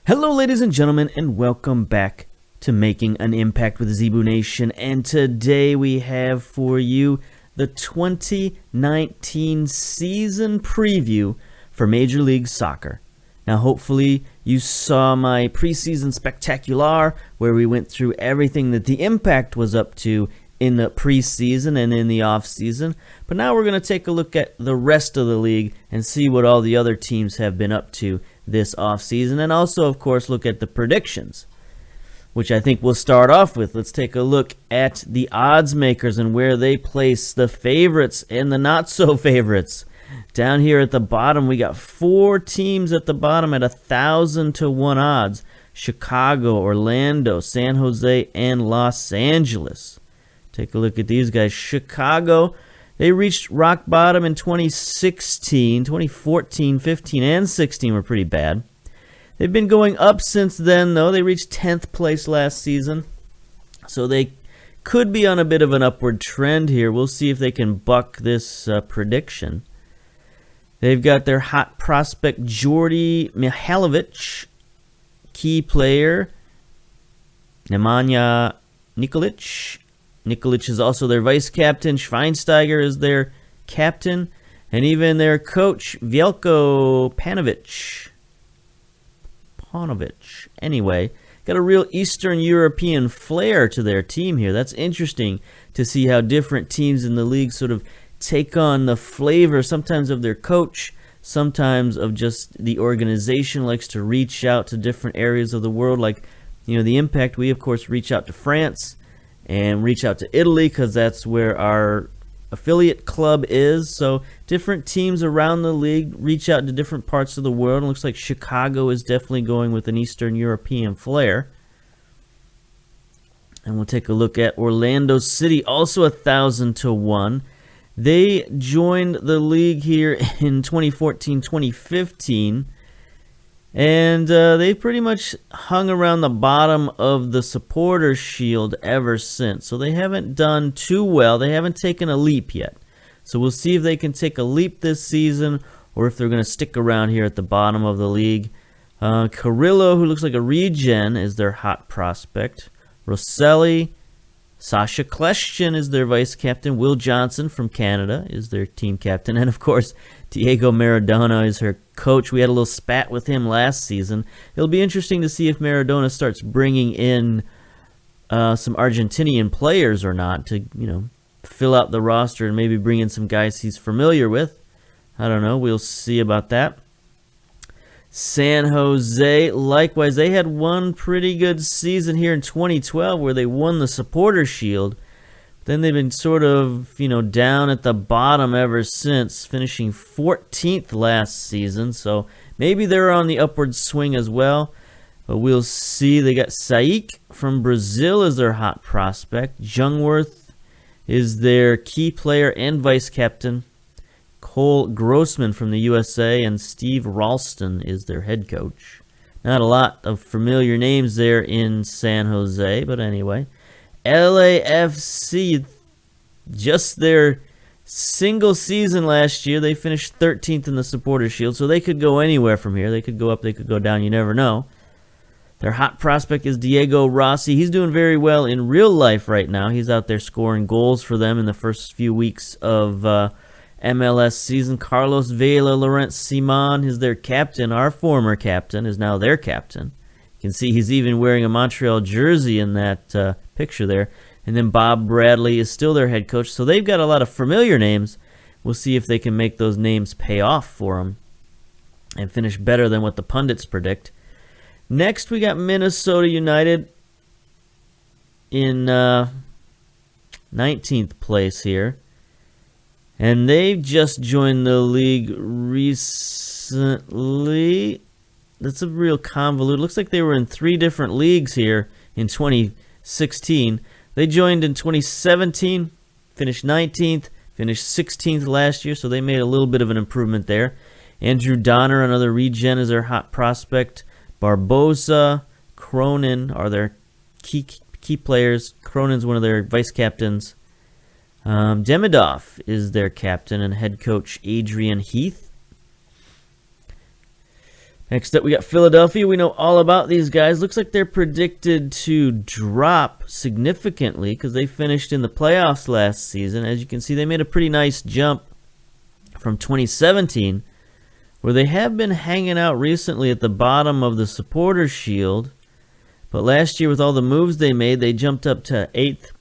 Hello ladies and gentlemen, and welcome back to Making an Impact with Zebu Nation. And today we have for you the 2019 season preview for Major League Soccer. Now hopefully you saw my preseason spectacular where we went through everything that the Impact was up to in the preseason and in the offseason. But now we're going to take a look at the rest of the league and see what all the other teams have been up to this offseason, and also, of course, look at the predictions, which I think we'll start off with. Let's take a look at the odds makers and where they place the favorites and the not-so-favorites. Down here at the bottom, we got 4 teams at the bottom at 1,000 to 1 odds. Chicago, Orlando, San Jose, and Los Angeles. Take a look at these guys. Chicago, they reached rock bottom in 2016, 2014, 15, and 16 were pretty bad. They've been going up since then, though. They reached 10th place last season, so they could be on a bit of an upward trend here. We'll see if they can buck this prediction. They've got their hot prospect, Jordi Mihailovic, key player, Nemanja Nikolic. Nikolic is also their vice captain. Schweinsteiger is their captain. And even their coach, Veljko Paunovic. Anyway, got a real Eastern European flair to their team here. That's interesting to see how different teams in the league sort of take on the flavor, sometimes of their coach, sometimes of just the organization likes to reach out to different areas of the world. Like, the Impact, we, of course, reach out to France and reach out to Italy because that's where our affiliate club is. So different teams around the league reach out to different parts of the world. It looks like Chicago is definitely going with an Eastern European flair. And we'll take a look at Orlando City, also 1,000 to 1. They joined the league here in 2014, 2015. And they've pretty much hung around the bottom of the supporter shield ever since. So they haven't done too well. They haven't taken a leap yet. So we'll see if they can take a leap this season or if they're going to stick around here at the bottom of the league. Carrillo, who looks like a regen, is their hot prospect. Rosselli, Sasha Kleshchin is their vice captain. Will Johnson from Canada is their team captain. And, of course, Diego Maradona is her coach. We had a little spat with him last season. It'll be interesting to see if Maradona starts bringing in some Argentinian players or not to, fill out the roster and maybe bring in some guys he's familiar with. I don't know. We'll see about that. San Jose, likewise, they had one pretty good season here in 2012 where they won the Supporter Shield. Then they've been sort of, down at the bottom ever since, finishing 14th last season. So maybe they're on the upward swing as well. But we'll see. They got Saik from Brazil as their hot prospect. Jungwirth is their key player and vice captain. Cole Grossman from the USA, and Steve Ralston is their head coach. Not a lot of familiar names there in San Jose, but anyway. LAFC, just their single season last year, they finished 13th in the Supporter Shield, so they could go anywhere from here. They could go up, they could go down, you never know. Their hot prospect is Diego Rossi. He's doing very well in real life right now. He's out there scoring goals for them in the first few weeks of MLS season. Carlos Vela, Laurent Simon is their captain. Our former captain is now their captain. You can see he's even wearing a Montreal jersey in that picture there. And then Bob Bradley is still their head coach. So they've got a lot of familiar names. We'll see if they can make those names pay off for them and finish better than what the pundits predict. Next, we got Minnesota United in 19th place here. And they've just joined the league recently. That's a real convoluted. Looks like they were in 3 different leagues here in 2016. They joined in 2017, finished 19th, finished 16th last year, so they made a little bit of an improvement there. Andrew Donner, another regen, is their hot prospect. Barbosa, Cronin are their key players. Cronin's one of their vice captains. Demidov is their captain and head coach Adrian Heath. Next up, we got Philadelphia. We know all about these guys. Looks like they're predicted to drop significantly because they finished in the playoffs last season. As you can see, they made a pretty nice jump from 2017, where they have been hanging out recently at the bottom of the Supporters' Shield. But last year, with all the moves they made, they jumped up to 8th.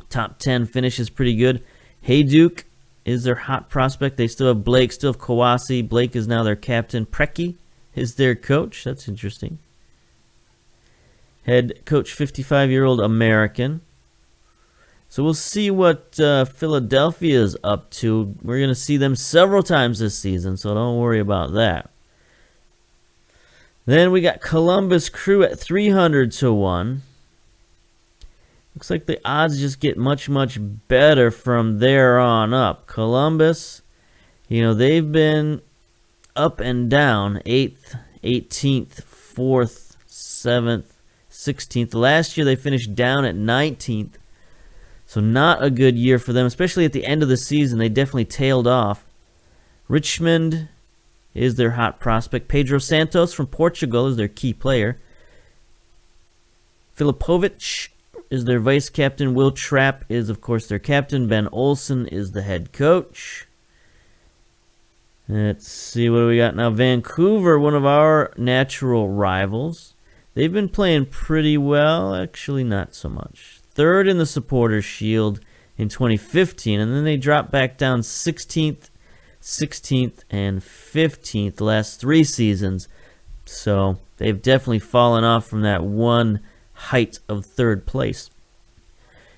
Top 10 finish is pretty good. Hajduk is their hot prospect. They still have Blake, still have Kawasi. Blake is now their captain. Preki is their coach. That's interesting. Head coach, 55-year-old American. So we'll see what Philadelphia is up to. We're going to see them several times this season, so don't worry about that. Then we got Columbus Crew at 300 to 1. Looks like the odds just get much, much better from there on up. Columbus, they've been up and down, 8th, 18th, 4th, 7th, 16th. Last year they finished down at 19th, so not a good year for them, especially at the end of the season. They definitely tailed off. Richmond is their hot prospect. Pedro Santos from Portugal is their key player. Filipovic is their vice captain. Will Trapp is, of course, their captain. Ben Olsen is the head coach. Let's see, what do we got now? Vancouver, one of our natural rivals. They've been playing pretty well. Actually, not so much. 3rd in the Supporters' Shield in 2015, and then they dropped back down 16th, 16th, and 15th the last 3 seasons. So they've definitely fallen off from that one height of 3rd place.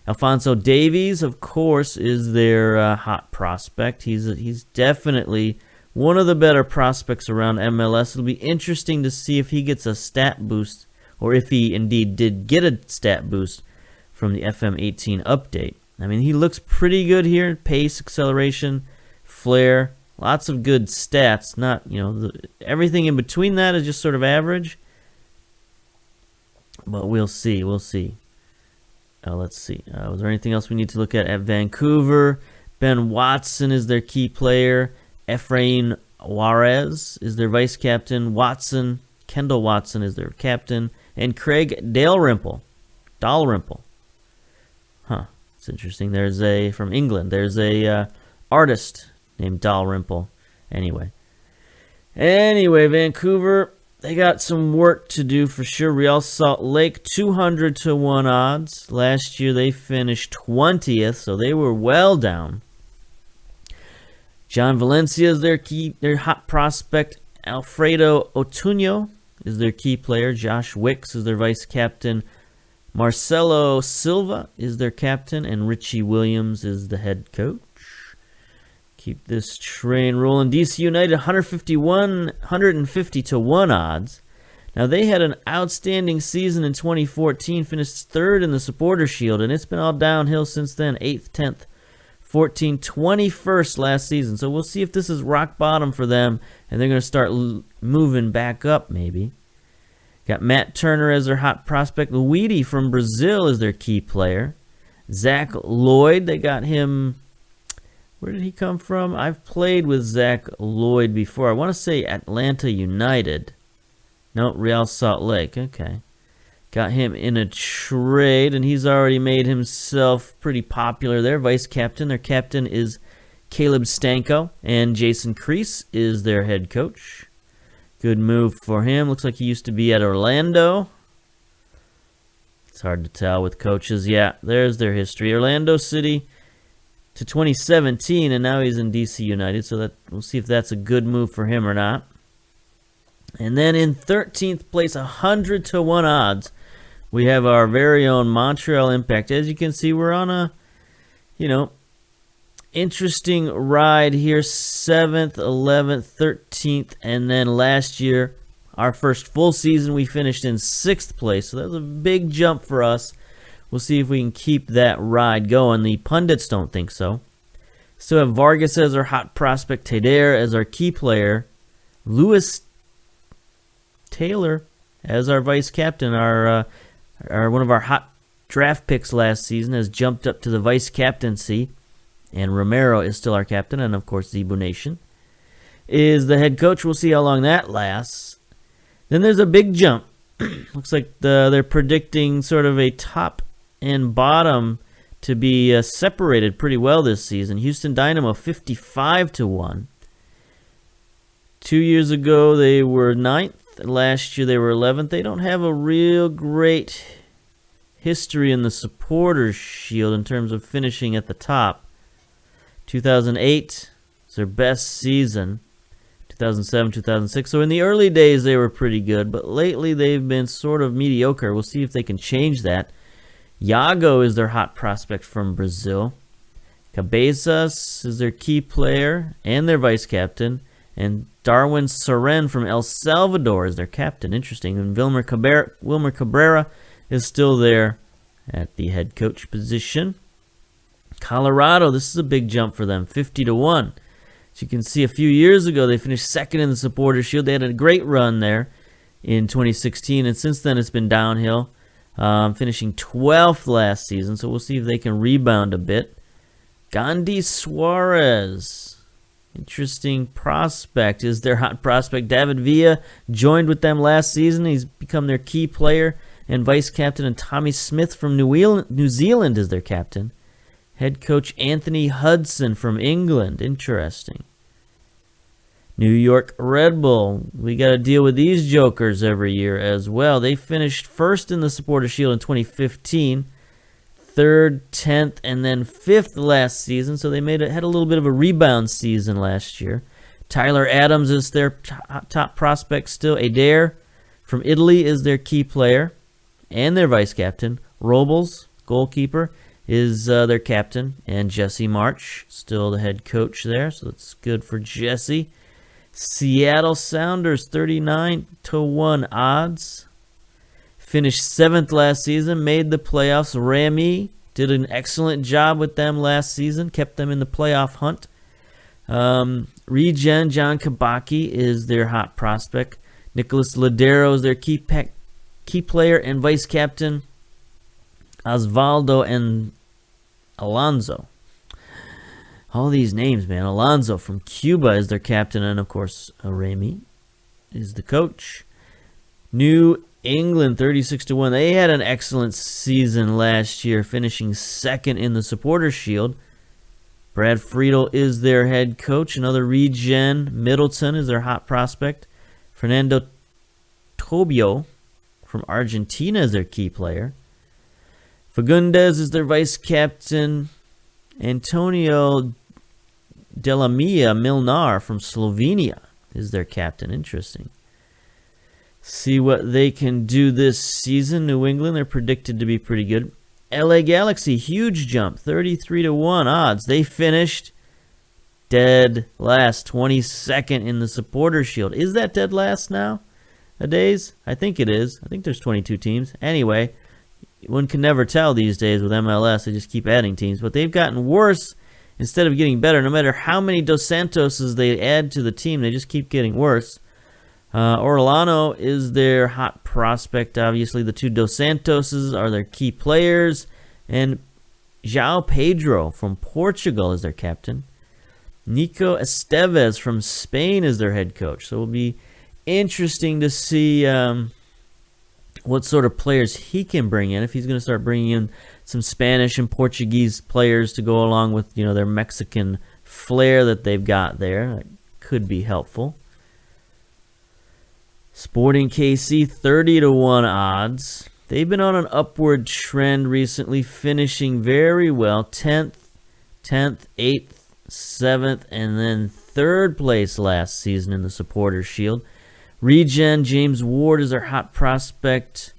Alphonso Davies, of course, is their hot prospect. He's definitely one of the better prospects around MLS. It'll be interesting to see if he gets a stat boost, or if he indeed did get a stat boost from the FM18 update. I mean, he looks pretty good here. Pace, acceleration, flair, lots of good stats. Not, everything in between that is just sort of average. But we'll see. Let's see. Was there anything else we need to look at Vancouver? Ben Watson is their key player. Efrain Juarez is their vice captain. Kendall Watson is their captain. And Craig Dalrymple. It's interesting. There's from England. There's a artist named Dalrymple. Anyway, Vancouver, they got some work to do for sure. Real Salt Lake, 200 to 1 odds. Last year they finished 20th, so they were well down. John Valencia is their hot prospect. Alfredo Otuño is their key player. Josh Wicks is their vice captain. Marcelo Silva is their captain, and Richie Williams is the head coach. Keep this train rolling. DC United, 150 to 1 odds. Now, they had an outstanding season in 2014, finished 3rd in the Supporters' Shield, and it's been all downhill since then. 8th, 10th, 14th, 21st last season. So we'll see if this is rock bottom for them, and they're going to start moving back up maybe. Got Matt Turner as their hot prospect. Luidi from Brazil is their key player. Zach Lloyd, they got him. Where did he come from? I've played with Zach Lloyd before. I want to say Atlanta United. No, Real Salt Lake. Okay. Got him in a trade, and he's already made himself pretty popular there. Vice captain. Their captain is Caleb Stanko, and Jason Kreese is their head coach. Good move for him. Looks like he used to be at Orlando. It's hard to tell with coaches. Yeah, there's their history. Orlando City to 2017, and now he's in DC United, so that we'll see if that's a good move for him or not. And then in 13th place, 100 to 1 odds, we have our very own Montreal Impact. As you can see, we're on a, interesting ride here. 7th, 11th, 13th, and then last year, our first full season, we finished in 6th place, so that was a big jump for us. We'll see if we can keep that ride going. The pundits don't think so. Still have Vargas as our hot prospect, Teder as our key player, Lewis Taylor as our vice captain. Our one of our hot draft picks last season has jumped up to the vice captaincy, and Romero is still our captain, and of course Zebu Nation is the head coach. We'll see how long that lasts. Then there's a big jump. Looks like they're predicting sort of a top and bottom to be separated pretty well this season. Houston Dynamo 55-1. 2 years ago they were 9th. Last year they were 11th. They don't have a real great history in the Supporters' Shield in terms of finishing at the top. 2008 is their best season. 2007, 2006. So in the early days they were pretty good, but lately they've been sort of mediocre. We'll see if they can change that. Iago is their hot prospect from Brazil. Cabezas is their key player and their vice captain. And Darwin Soren from El Salvador is their captain. Interesting. And Wilmer Cabrera is still there at the head coach position. Colorado, this is a big jump for them, 50-1. As you can see, a few years ago, they finished second in the Supporters' Shield. They had a great run there in 2016, and since then it's been downhill, finishing 12th last season, so we'll see if they can rebound a bit. Gandhi Suarez, interesting prospect, is their hot prospect. David Villa joined with them last season. He's become their key player and vice captain, and Tommy Smith from New Zealand is their captain. Head coach Anthony Hudson from England. Interesting. New York Red Bull. We got to deal with these jokers every year as well. They finished first in the Supporters' Shield in 2015, third, 10th, and then 5th last season. So they had a little bit of a rebound season last year. Tyler Adams is their top prospect still. Adair from Italy is their key player and their vice captain. Robles, goalkeeper, is their captain, and Jesse March still the head coach there, so that's good for Jesse. Seattle Sounders 39-1 odds, finished 7th last season, made the playoffs. Remy did an excellent job with them last season, kept them in the playoff hunt. Regen John Kabaki is their hot prospect. Nicholas Ladero is their key player and vice captain. Osvaldo and Alonso. All these names, man. Alonso from Cuba is their captain, and of course, Remy is the coach. New England 36-1. They had an excellent season last year, finishing second in the Supporters' Shield. Brad Friedel is their head coach. Another regen. Middleton is their hot prospect. Fernando Tobio from Argentina is their key player. Fagundes is their vice captain. Antonio Delamia Milnar from Slovenia is their captain. Interesting. See what they can do this season. New England, they're predicted to be pretty good. LA Galaxy, huge jump, 33-1 odds. They finished dead last, 22nd in the Supporters' Shield. Is that dead last nowadays? I think it is. I think there's 22 teams. Anyway, one can never tell these days with MLS. They just keep adding teams. But they've gotten worse instead of getting better. No matter how many Dos Santoses they add to the team, they just keep getting worse. Orlano is their hot prospect, obviously. The two Dos Santoses are their key players. And João Pedro from Portugal is their captain. Nico Esteves from Spain is their head coach. So it'll be interesting to see what sort of players he can bring in, if he's going to start bringing in some Spanish and Portuguese players to go along with, their Mexican flair that they've got there. That could be helpful. Sporting KC 30-1 odds. They've been on an upward trend recently, finishing very well. 10th, 8th, 7th, and then 3rd place last season in the Supporters' Shield. Regen James Ward is their hot prospect.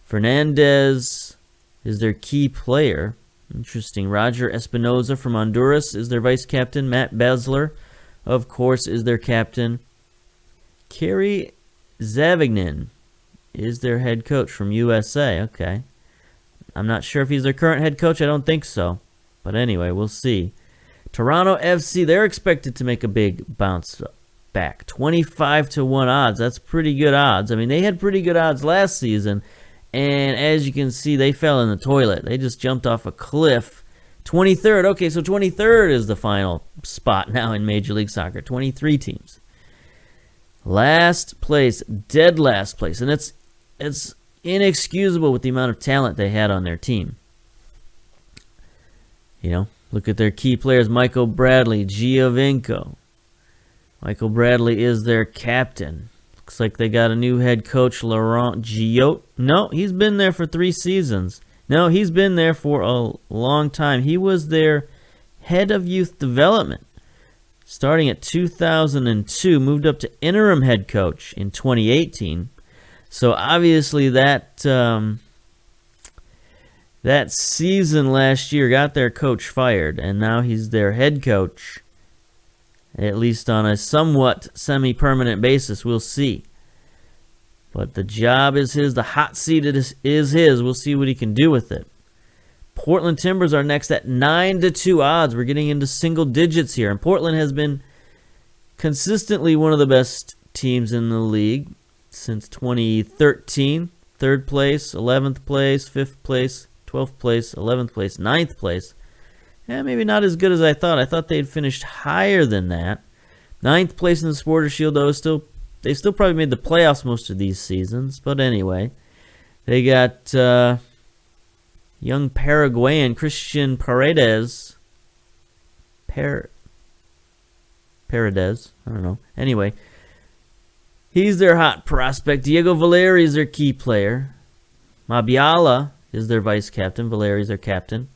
Fernandez is their key player. Interesting. Roger Espinoza from Honduras is their vice captain. Matt Besler, of course, is their captain. Kerry Zavignin is their head coach from USA. Okay. I'm not sure if he's their current head coach. I don't think so. But anyway, we'll see. Toronto FC, they're expected to make a big bounce back. 25-1 odds. That's pretty good odds. I mean, they had pretty good odds last season. And as you can see, they fell in the toilet. They just jumped off a cliff. 23rd. Okay, so 23rd is the final spot now in Major League Soccer. 23 teams. Last place, dead last place. And it's inexcusable with the amount of talent they had on their team. You know, look at their key players, Michael Bradley, Giovinco. Michael Bradley is their captain. Looks like they got a new head coach, Laurent Giot. No, he's been there for 3 seasons. No, he's been there for a long time. He was their head of youth development. Starting at 2002, moved up to interim head coach in 2018. So obviously that season last year got their coach fired, and now he's their head coach, at least on a somewhat semi-permanent basis. We'll see. But the job is his. The hot seat is his. We'll see what he can do with it. Portland Timbers are next at 9-2 odds. We're getting into single digits here. And Portland has been consistently one of the best teams in the league since 2013. 3rd place, 11th place, 5th place, 12th place, 11th place, 9th place. Yeah, maybe not as good as I thought. I thought they'd finished higher than that. 9th place in the Supporters' Shield, though, they still probably made the playoffs most of these seasons. But anyway, they got young Paraguayan Christian Paredes. Paredes, I don't know. Anyway, he's their hot prospect. Diego Valeri is their key player. Mabiala is their vice captain. Valeri is their captain.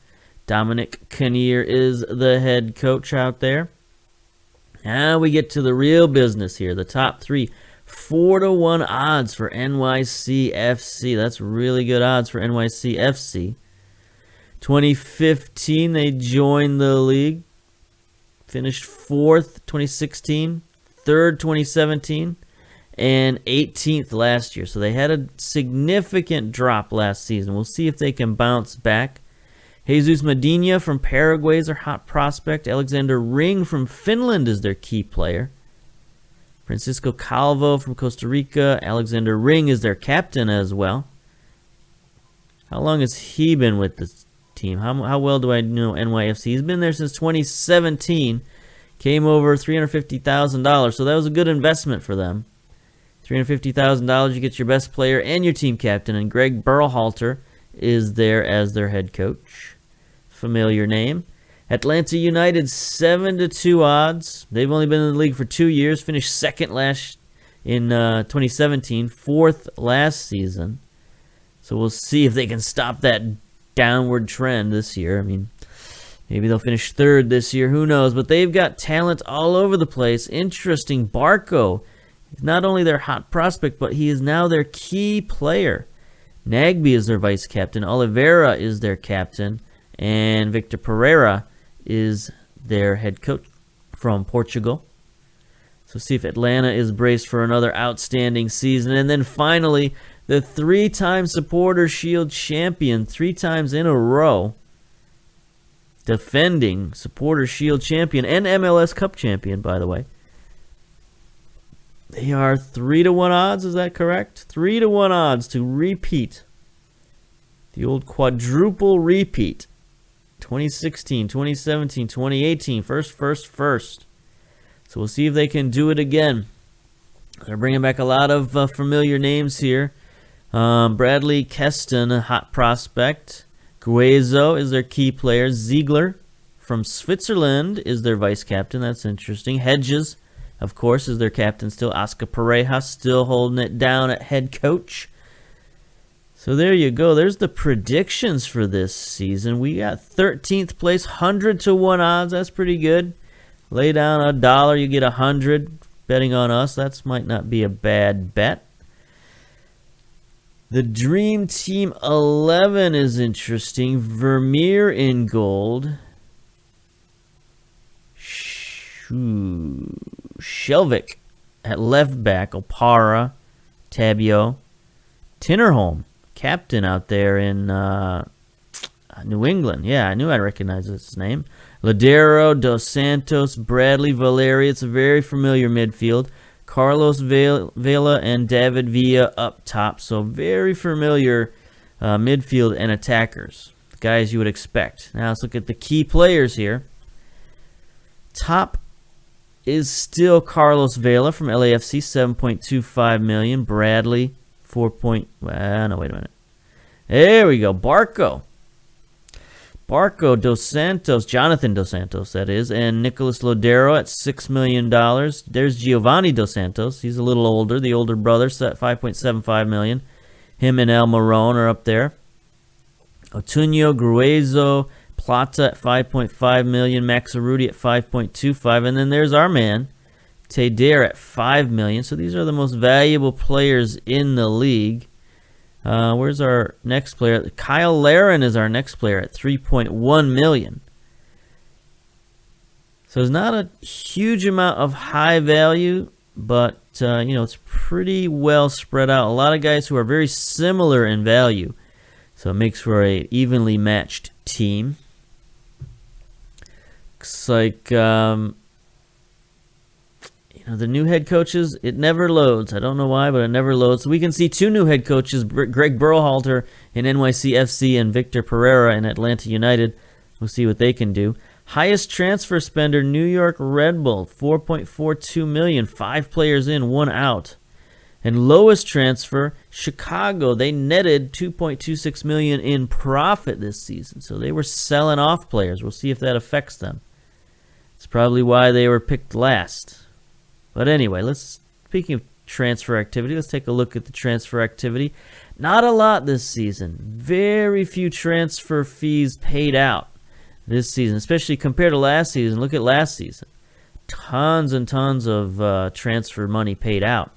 Dominic Kinnear is the head coach out there. Now we get to the real business here. The top 3. 4-1 odds for NYCFC. That's really good odds for NYCFC. 2015, they joined the league. Finished 4th 2016, 3rd 2017, and 18th last year. So they had a significant drop last season. We'll see if they can bounce back. Jesus Medina from Paraguay is their hot prospect. Alexander Ring from Finland is their key player. Francisco Calvo from Costa Rica. Alexander Ring is their captain as well. How long has he been with this team? How well do I know NYFC? He's been there since 2017. Came over $350,000, so that was a good investment for them. $350,000, you get your best player and your team captain, and Greg Berhalter is there as their head coach. Familiar name. Atlanta United, 7-2 odds. They've only been in the league for 2 years. Finished 2nd in 2017, 4th last season. So we'll see if they can stop that downward trend this year. I mean, maybe they'll finish 3rd this year. Who knows? But they've got talent all over the place. Interesting. Barco, not only their hot prospect, but he is now their key player. Nagby is their vice captain. Oliveira is their captain. And Victor Pereira is their head coach from Portugal. So see if Atlanta is braced for another outstanding season. And then finally, the 3-time Supporters' Shield champion, 3 times in a row, defending Supporters' Shield champion and MLS Cup champion, by the way. They are 3-1 odds, is that correct? 3-1 odds to repeat. The old quadruple repeat. 2016, 2017, 2018, first. So we'll see if they can do it again. They're bringing back a lot of familiar names here. Bradley Keston, a hot prospect. Guezo is their key player. Ziegler from Switzerland is their vice captain. That's interesting. Hedges, of course, is their captain still. Oscar Pareja still holding it down at head coach. So there you go. There's the predictions for this season. We got 13th place, 100-1 odds. That's pretty good. Lay down $1, you get 100. Betting on us, that might not be a bad bet. The Dream Team 11 is interesting. Vermeer in gold. Shelvik at left back. Opara, Tabio, Tinnerholm, captain out there in New England. Yeah, I knew I'd recognize this name. Ladero, Dos Santos, Bradley, Valeri. It's a very familiar midfield. Carlos Vela and David Villa up top. So very familiar midfield and attackers. Guys you would expect. Now let's look at the key players here. Top is still Carlos Vela from LAFC, $7.25 million. Bradley, no, wait a minute. There we go. Barco dos Santos, Jonathan dos Santos, that is, and Nicolas Lodero at $6 million. There's Giovanni dos Santos. He's a little older, the older brother, set $5.75 million. Him and El Marron are up there. Otunio, Gruezo, Plata at $5.5 million. Max Arudi at $5.25. And then there's our man, Teder, at $5 million. So these are the most valuable players in the league. Where's our next player? Kyle Larin is our next player at $3.1 million. So it's not a huge amount of high value, but it's pretty well spread out. A lot of guys who are very similar in value, so it makes for a evenly matched team. Looks like the new head coaches, it never loads. I don't know why, but it never loads. So we can see two new head coaches, Greg Berhalter in NYCFC and Victor Pereira in Atlanta United. We'll see what they can do. Highest transfer spender, New York Red Bull, $4.42 million. 5 players in, 1 out. And lowest transfer, Chicago. They netted $2.26 million in profit this season. So they were selling off players. We'll see if that affects them. It's probably why they were picked last. But anyway, speaking of transfer activity, let's take a look at the transfer activity. Not a lot this season. Very few transfer fees paid out this season, especially compared to last season. Look at last season. Tons and tons of transfer money paid out.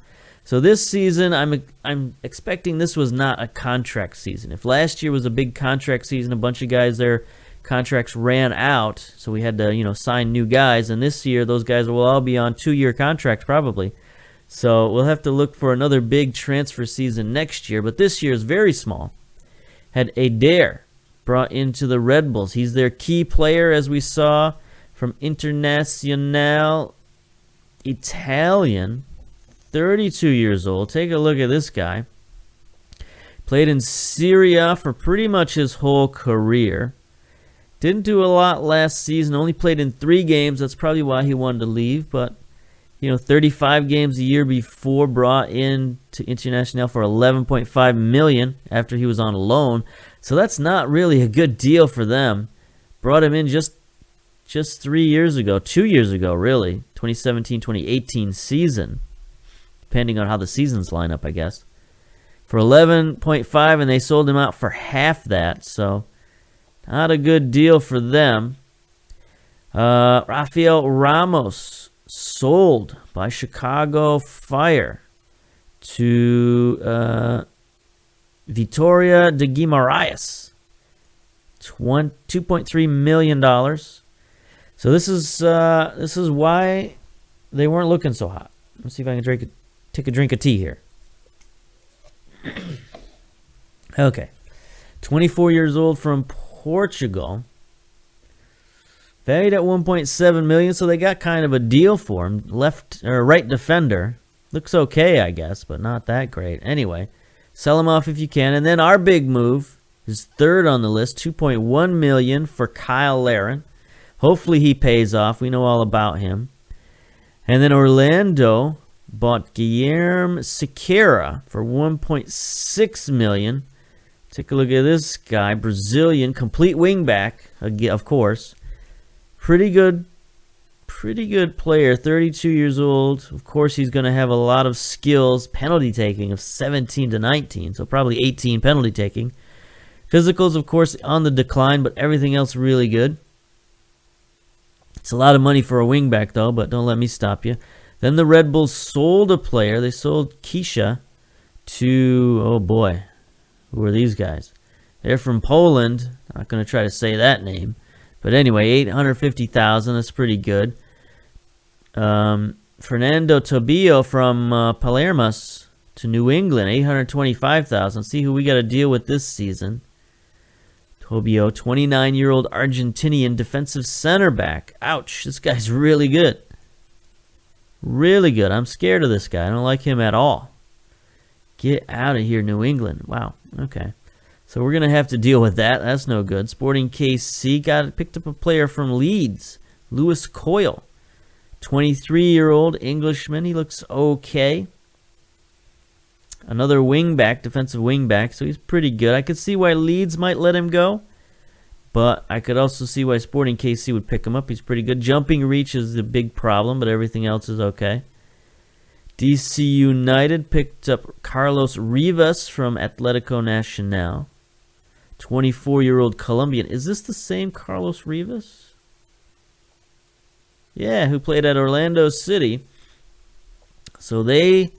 So this season, I'm expecting this was not a contract season. If last year was a big contract season, a bunch of guys their contracts ran out, so we had to sign new guys, and this year those guys will all be on 2-year contracts probably. So we'll have to look for another big transfer season next year, but this year is very small. Had Adair brought into the Red Bulls. He's their key player, as we saw, from Internazionale Italian, 32 years old. Take a look at this guy. Played in Syria for pretty much his whole career. Didn't do a lot last season. Only played in 3 games. That's probably why he wanted to leave. But 35 games a year before, brought in to Internazionale for $11.5 million after he was on loan. So that's not really a good deal for them. Brought him in just 3 years ago, 2 years ago, really. 2017-2018 season, depending on how the seasons line up, I guess. For $11.5, and they sold him out for half that. So not a good deal for them. Rafael Ramos sold by Chicago Fire to Vitoria de Guimarães. $2.3 million. So this is why they weren't looking so hot. Let's see if I can take a drink of tea here. Okay. 24 years old from Portugal. Valued at $1.7 million, so they got kind of a deal for him. Right defender. Looks okay, I guess, but not that great. Anyway, sell him off if you can. And then our big move is third on the list, $2.1 million for Kyle Larin. Hopefully he pays off. We know all about him. And then Orlando bought Guilherme Sequeira for $1.6 million. Take a look at this guy, Brazilian, complete wingback, of course. Pretty good player, 32 years old. Of course, he's going to have a lot of skills. Penalty taking of 17 to 19, so probably 18 penalty taking. Physicals, of course, on the decline, but everything else really good. It's a lot of money for a wingback, though, but don't let me stop you. Then the Red Bulls sold a player. They sold Kisha to, oh boy, who are these guys? They're from Poland. Not going to try to say that name. But anyway, $850,000. That's pretty good. Fernando Tobio from Palermas to New England, $825,000. See who we got to deal with this season. Tobio, 29-year-old Argentinian defensive center back. Ouch, this guy's really good. Really good. I'm scared of this guy. I don't like him at all. Get out of here, New England. Wow, okay. So we're going to have to deal with that. That's no good. Sporting KC picked up a player from Leeds, Lewis Coyle. 23-year-old Englishman. He looks okay. Another wingback, defensive wingback, so he's pretty good. I could see why Leeds might let him go, but I could also see why Sporting KC would pick him up. He's pretty good. Jumping reach is the big problem, but everything else is okay. DC United picked up Carlos Rivas from Atletico Nacional. 24-year-old Colombian. Is this the same Carlos Rivas? Yeah, who played at Orlando City. So they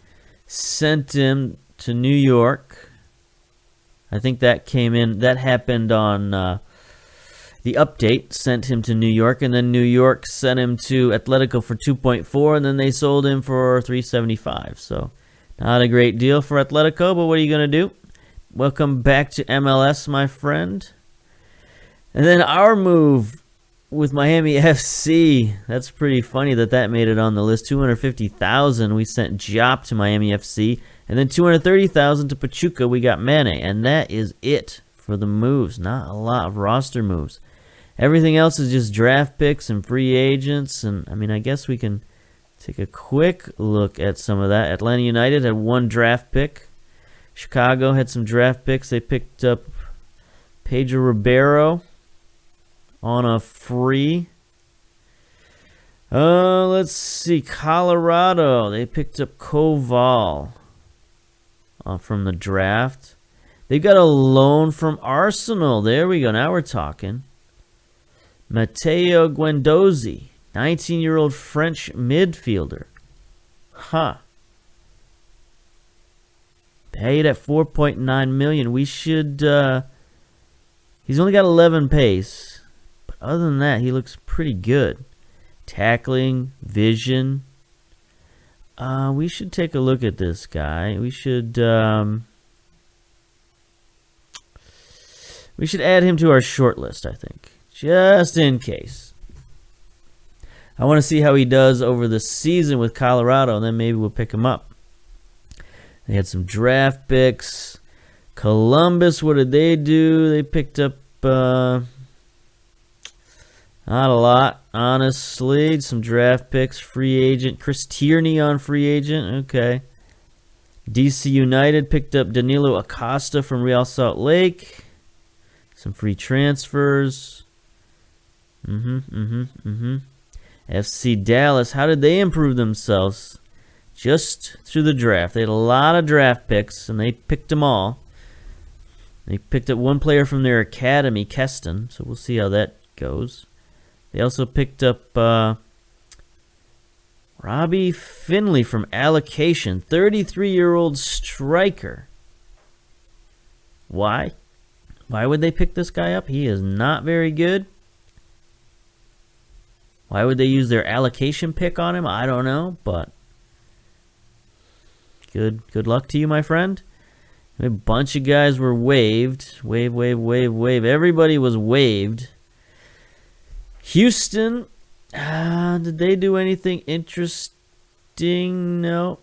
sent him to New York. I think that came in. That happened on the update. Sent him to New York, and then New York sent him to Atletico for 2.4, and then they sold him for 3.75. So not a great deal for Atletico, but what are you going to do? Welcome back to MLS, my friend. And then our move with Miami FC. That's pretty funny that made it on the list. $250,000 we sent Jop to Miami FC, and then $230,000 to Pachuca. We got Mane, and that is it for the moves. Not a lot of roster moves. Everything else is just draft picks and free agents, and I mean, I guess we can take a quick look at some of that. Atlanta United had 1 draft pick. Chicago had some draft picks. They picked up Pedro Ribeiro on a free. Let's see. Colorado, they picked up Koval from the draft. They got a loan from Arsenal. There we go. Now we're talking. Matteo Guendouzi, 19-year-old French midfielder. Huh. Paid at $4.9 million. We should. He's only got 11 pace, but other than that, he looks pretty good. Tackling, vision. We should take a look at this guy. We should add him to our short list, I think, just in case. I want to see how he does over the season with Colorado, and then maybe we'll pick him up. They had some draft picks. Columbus, what did they do? They picked up not a lot, honestly. Some draft picks, free agent. Chris Tierney on free agent. Okay. DC United picked up Danilo Acosta from Real Salt Lake. Some free transfers. FC Dallas, how did they improve themselves? Just through the draft. They had a lot of draft picks, and they picked them all. They picked up 1 player from their academy, Keston, so we'll see how that goes. They also picked up Robbie Finley from Allocation, 33-year-old striker. Why? Why would they pick this guy up? He is not very good. Why would they use their allocation pick on him? I don't know, but Good luck to you, my friend. A bunch of guys were waived. Wave. Everybody was waived. Houston, did they do anything interesting? No.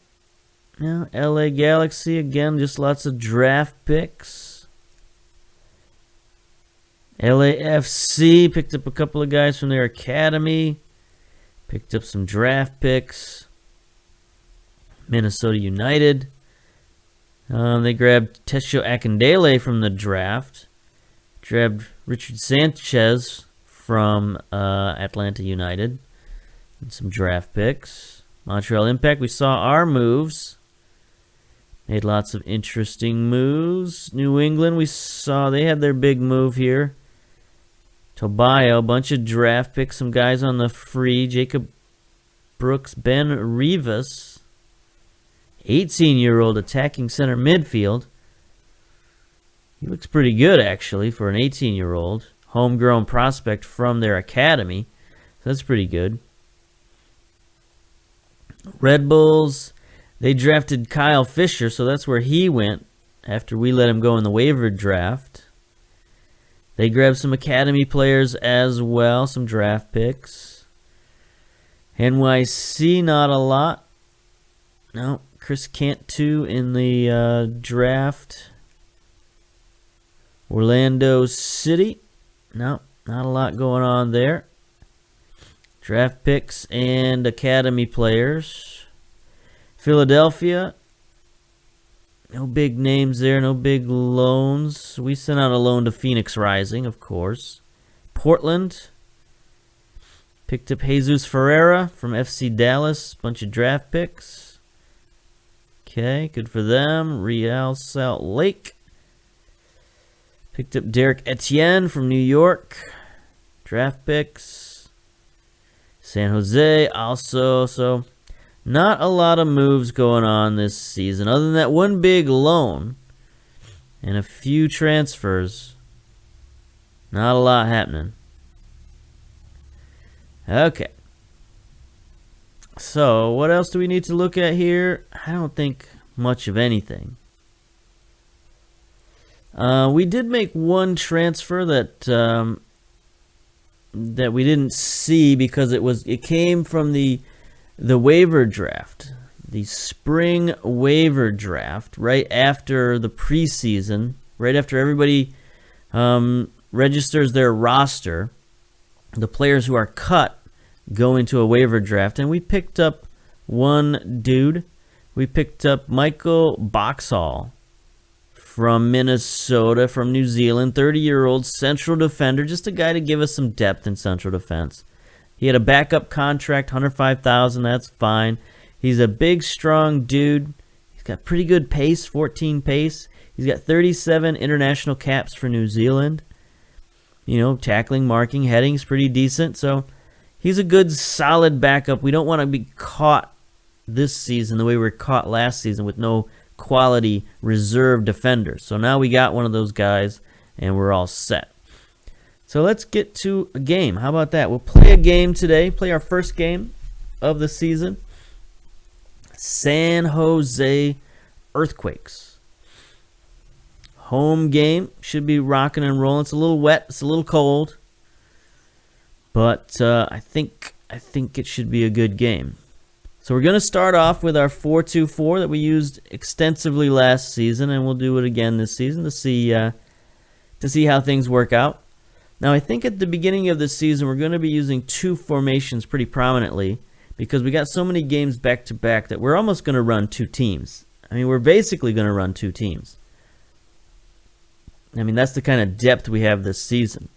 LA Galaxy, again, just lots of draft picks. LAFC picked up a couple of guys from their academy. Picked up some draft picks. Minnesota United. They grabbed Tesho Akindele from the draft. Grabbed Richard Sanchez from Atlanta United. And some draft picks. Montreal Impact, we saw our moves. Made lots of interesting moves. New England, we saw they had their big move here. Tobayo, a bunch of draft picks. Some guys on the free. Jacob Brooks, Ben Rivas. 18-year-old attacking center midfield. He looks pretty good, actually, for an 18-year-old. Homegrown prospect from their academy. So that's pretty good. Red Bulls, they drafted Kyle Fisher, so that's where he went after we let him go in the waiver draft. They grabbed some academy players as well, some draft picks. NYC, not a lot. No. Chris Cantu in the draft. Orlando City. No, not a lot going on there. Draft picks and academy players. Philadelphia. No big names there, no big loans. We sent out a loan to Phoenix Rising, of course. Portland. Picked up Jesus Ferreira from FC Dallas. Bunch of draft picks. Okay, good for them. Real Salt Lake. Picked up Derek Etienne from New York. Draft picks. San Jose also. So not a lot of moves going on this season. Other than that one big loan and a few transfers. Not a lot happening. Okay. So what else do we need to look at here? I don't think much of anything. We did make one transfer that we didn't see because it came from the waiver draft, the spring waiver draft, right after the preseason, right after everybody registers their roster. The players who are cut go into a waiver draft, and we picked up one dude. We picked up Michael Boxall from Minnesota, from New Zealand, 30-year-old central defender, just a guy to give us some depth in central defense. He had a backup contract, $105,000, that's fine. He's a big, strong dude. He's got pretty good pace, 14 pace. He's got 37 international caps for New Zealand. You know, tackling, marking, heading's pretty decent. So he's a good, solid backup. We don't want to be caught this season the way we were caught last season with no quality reserve defenders. So now we got one of those guys, and we're all set. So let's get to a game. How about that? We'll play a game today. Play our first game of the season. San Jose Earthquakes. Home game. Should be rocking and rolling. It's a little wet. It's a little cold. But I think it should be a good game. So we're going to start off with our 4-2-4 that we used extensively last season, and we'll do it again this season to see how things work out. Now, I think at the beginning of the season, we're going to be using two formations pretty prominently because we got so many games back-to-back that we're almost going to run two teams. I mean, we're basically going to run two teams. I mean, that's the kind of depth we have this season.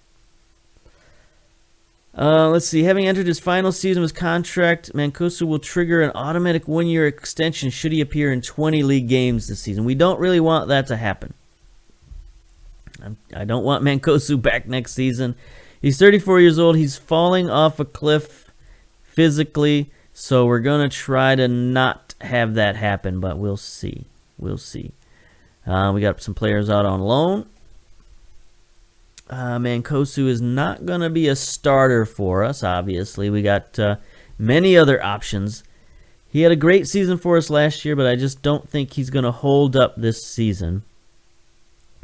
Let's see. Having entered his final season of his contract, Mancosu will trigger an automatic one-year extension should he appear in 20 league games this season. We don't really want that to happen. I don't want Mancosu back next season. He's 34 years old. He's falling off a cliff physically, so we're going to try to not have that happen, but we'll see. We'll see. We got some players out on loan. Mancosu is not going to be a starter for us, obviously. We got many other options. He had a great season for us last year, but I just don't think he's going to hold up this season.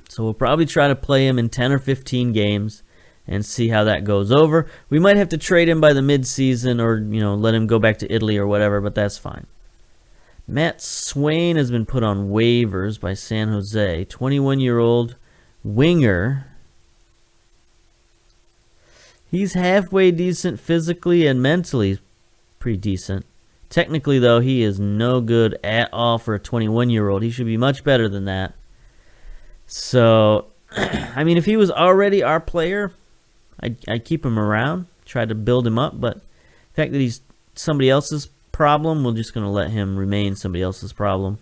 So we'll probably try to play him in 10 or 15 games and see how that goes over. We might have to trade him by the mid-season or, let him go back to Italy or whatever, but that's fine. Matt Swain has been put on waivers by San Jose. 21-year-old winger. He's halfway decent physically and mentally. Pretty decent. Technically, though, he is no good at all for a 21-year-old. He should be much better than that. So, I mean, if he was already our player, I'd keep him around, try to build him up. But the fact that he's somebody else's problem, we're just going to let him remain somebody else's problem.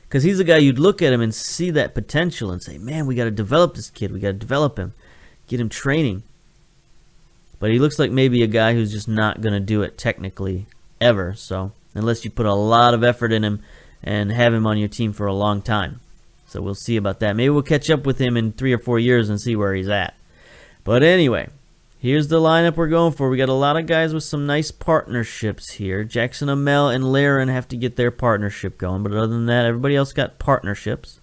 Because he's a guy you'd look at him and see that potential and say, man, we got to develop this kid. We got to develop him. Get him training. But he looks like maybe a guy who's just not going to do it technically ever. So unless you put a lot of effort in him and have him on your team for a long time. So we'll see about that. Maybe we'll catch up with him in 3 or 4 years and see where he's at. But anyway, here's the lineup we're going for. We got a lot of guys with some nice partnerships here. Jackson Amell and Laren have to get their partnership going. But other than that, everybody else got partnerships.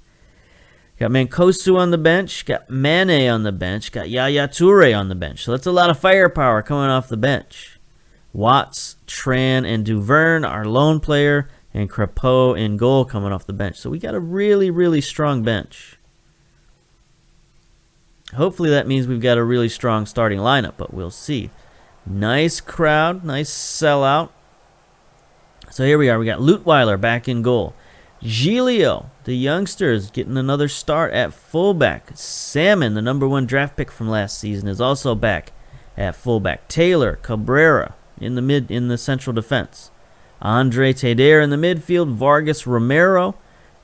Got Mancosu on the bench, got Mane on the bench, got Yaya Toure on the bench. So that's a lot of firepower coming off the bench. Watts, Tran, and Duverne, our lone player, and Crepeau in goal coming off the bench. So we got a really, really strong bench. Hopefully that means we've got a really strong starting lineup, but we'll see. Nice crowd, nice sellout. So here we are. We got Lutweiler back in goal. Giglio, the youngsters, getting another start at fullback. Salmon, the #1 draft pick from last season, is also back at fullback. Taylor, Cabrera in the central defense. Andre Teder in the midfield. Vargas, Romero.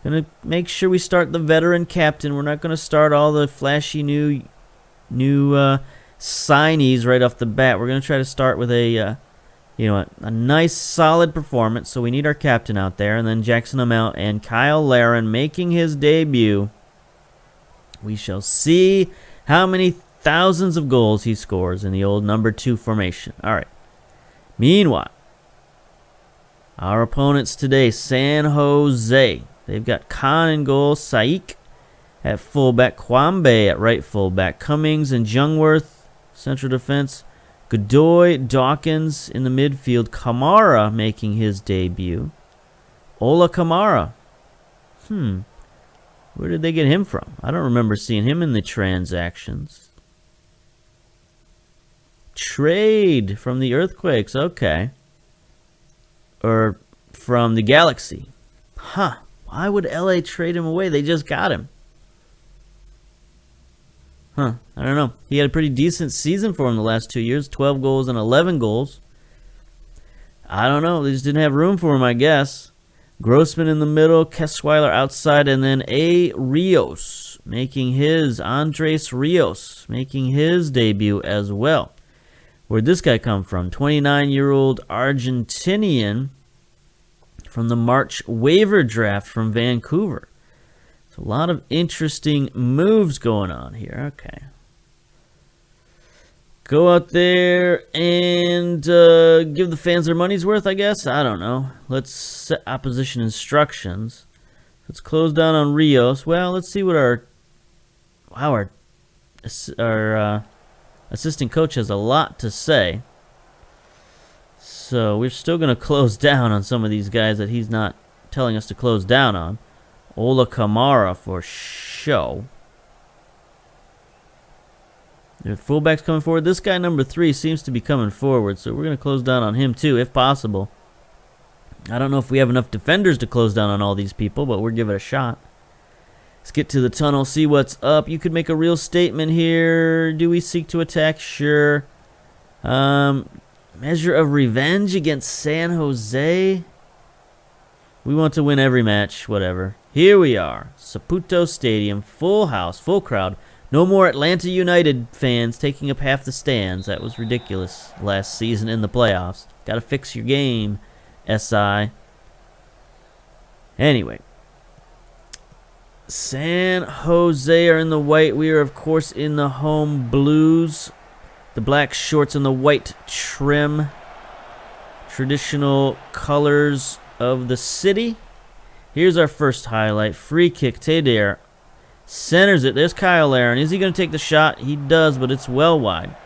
Gonna make sure we start the veteran captain. We're not gonna start all the flashy new signees right off the bat. We're gonna try to start with a nice solid performance. So we need our captain out there, and then Jackson Amount and Kyle Laren making his debut. We shall see how many thousands of goals he scores in the old #2 formation. All right. Meanwhile, our opponents today, San Jose. They've got Khan in goal, Saik at fullback, Kwambe at right fullback, Cummings and Jungworth, central defense, Godoy, Dawkins in the midfield, Kamara making his debut. Ola Kamara. Where did they get him from? I don't remember seeing him in the transactions. Trade from the Earthquakes, okay. Or from the Galaxy. Why would LA trade him away? They just got him. I don't know. He had a pretty decent season for him the last 2 years. 12 goals and 11 goals. I don't know. They just didn't have room for him, I guess. Grossman in the middle. Kessweiler outside. And then Andres Rios making his debut as well. Where'd this guy come from? 29-year-old Argentinian from the March waiver draft from Vancouver. So a lot of interesting moves going on here. Okay. Go out there and give the fans their money's worth, I guess. I don't know. Let's set opposition instructions. Let's close down on Rios. Well, let's see what our assistant coach has a lot to say. So we're still going to close down on some of these guys that he's not telling us to close down on. Ola Kamara for show. The fullback's coming forward. This guy, #3, seems to be coming forward, so we're going to close down on him too, if possible. I don't know if we have enough defenders to close down on all these people, but we'll give it a shot. Let's get to the tunnel, see what's up. You could make a real statement here. Do we seek to attack? Sure. Measure of revenge against San Jose. We want to win every match, whatever. Here we are. Saputo Stadium, full house, full crowd. No more Atlanta United fans taking up half the stands. That was ridiculous last season in the playoffs. Got to fix your game, SI. Anyway. San Jose are in the white. We are, of course, in the home blues. The black shorts and the white trim. Traditional colors of the city. Here's our first highlight. Free kick. Teder centers it. There's Kyle Laren. Is he going to take the shot? He does, but it's well wide.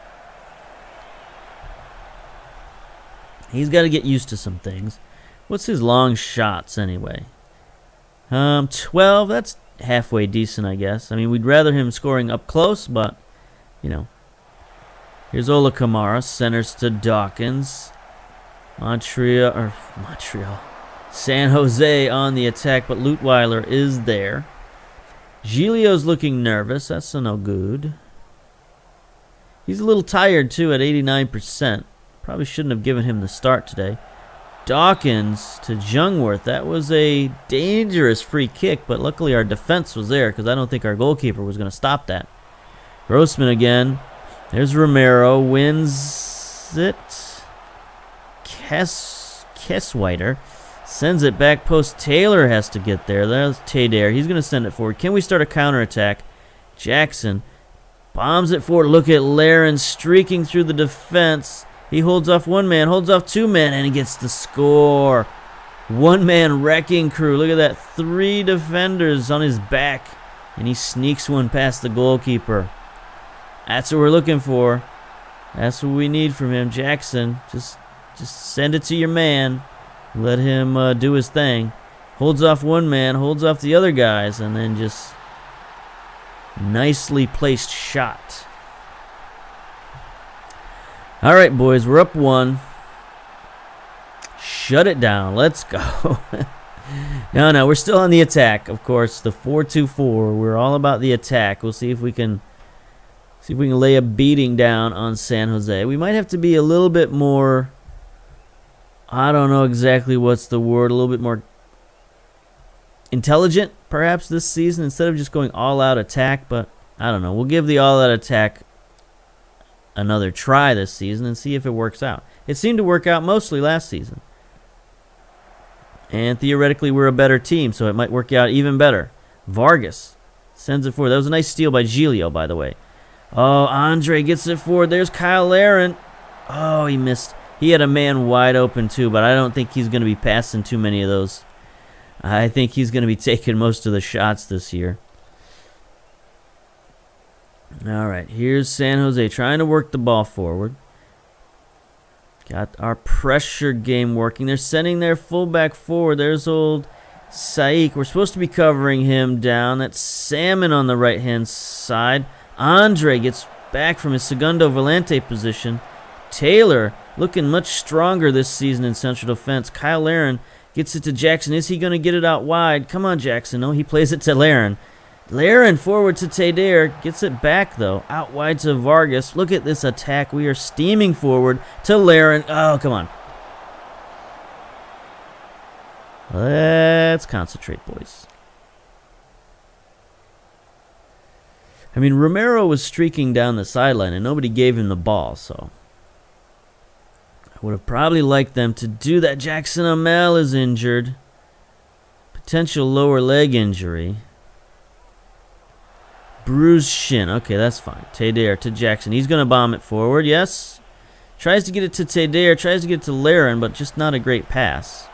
He's got to get used to some things. What's his long shots anyway? 12. That's halfway decent, I guess. I mean, we'd rather him scoring up close, but, you know. Here's Ola Kamara. Centers to Dawkins. Montreal. San Jose on the attack, but Lutweiler is there. Giglio's looking nervous. That's no good. He's a little tired, too, at 89%. Probably shouldn't have given him the start today. Dawkins to Jungworth. That was a dangerous free kick, but luckily our defense was there because I don't think our goalkeeper was going to stop that. Grossman again. There's Romero. Wins it. Kessweiler sends it back post. Taylor has to get there. There's Teder. He's going to send it forward. Can we start a counterattack? Jackson bombs it forward. Look at Laren streaking through the defense. He holds off one man, holds off two men, and he gets the score. One-man wrecking crew. Look at that. 3 defenders on his back, and he sneaks one past the goalkeeper. That's what we're looking for. That's what we need from him. Jackson, just send it to your man. Let him do his thing. Holds off one man, holds off the other guys, and then just nicely placed shot. All right, boys, we're up 1. Shut it down. Let's go. No, we're still on the attack, of course. The 4-2-4. We're all about the attack. We'll see if we can lay a beating down on San Jose. We might have to be a little bit more, I don't know exactly what's the word, a little bit more intelligent, perhaps, this season, instead of just going all-out attack. But I don't know. We'll give the all-out attack another try this season and see if it works out. It seemed to work out mostly last season. And theoretically, we're a better team, so it might work out even better. Vargas sends it forward. That was a nice steal by Giglio, by the way. Oh, Andre gets it forward. There's Kyle Larin. Oh, he missed. He had a man wide open, too, but I don't think he's going to be passing too many of those. I think he's going to be taking most of the shots this year. All right, here's San Jose trying to work the ball forward. Got our pressure game working. They're sending their fullback forward. There's old Saik. We're supposed to be covering him down. That's Salmon on the right-hand side. Andre gets back from his segundo volante position. Taylor looking much stronger this season in central defense. Kyle Larin gets it to Jackson. Is he going to get it out wide? Come on, Jackson. No, he plays it to Larin. Larin forward to Tadair. Gets it back, though. Out wide to Vargas. Look at this attack. We are steaming forward to Larin. Oh, come on. Let's concentrate, boys. I mean, Romero was streaking down the sideline, and nobody gave him the ball, so I would have probably liked them to do that. Jackson Amel is injured. Potential lower leg injury. Bruised shin. Okay, that's fine. Tadair to Jackson. He's going to bomb it forward. Yes. Tries to get it to Tadair. Tries to get it to Larin, but just not a great pass.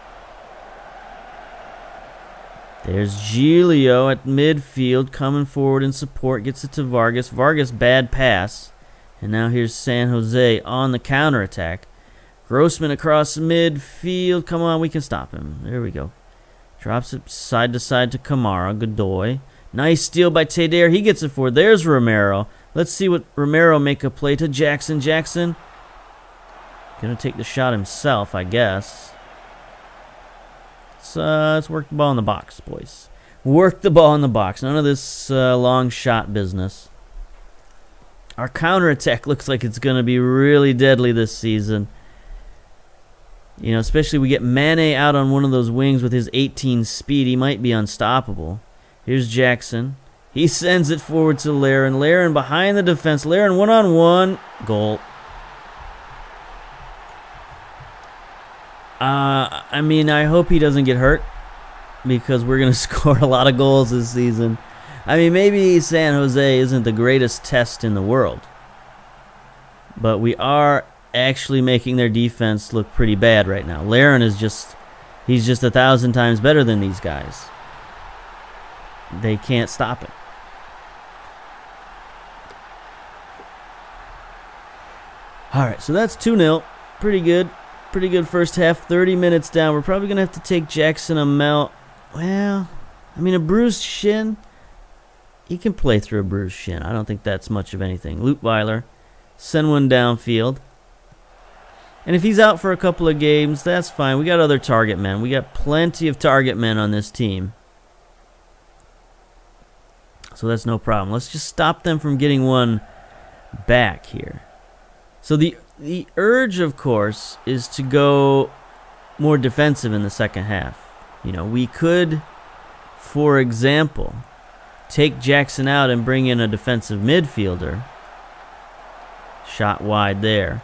There's Giglio at midfield coming forward in support. Gets it to Vargas. Vargas, bad pass. And now here's San Jose on the counterattack. Grossman across midfield. Come on, we can stop him. There we go. Drops it side to side to Kamara. Godoy. Nice steal by Tadair. He gets it forward. There's Romero. Let's see what Romero make a play to Jackson. Jackson gonna take the shot himself, I guess. Let's work the ball in the box, boys. Work the ball in the box. None of this long shot business. Our counterattack looks like it's gonna be really deadly this season. You know, especially we get Mane out on one of those wings with his 18 speed. He might be unstoppable. Here's Jackson. He sends it forward to Larin. Larin behind the defense. Larin one-on-one. Goal. I mean, I hope he doesn't get hurt because we're going to score a lot of goals this season. I mean, maybe San Jose isn't the greatest test in the world, but we are actually making their defense look pretty bad right now. Larin is he's just 1,000 times better than these guys. They can't stop it. All right, so that's 2-0. Pretty good. Pretty good first half. 30 minutes down. We're probably going to have to take Jackson Amel. Well, I mean, a bruised shin. He can play through a bruised shin. I don't think that's much of anything. Lutweiler. Send one downfield. And if he's out for a couple of games, that's fine. We got other target men. We got plenty of target men on this team. So that's no problem. Let's just stop them from getting one back here. So the urge, of course, is to go more defensive in the second half. You know, we could, for example, take Jackson out and bring in a defensive midfielder. Shot wide there.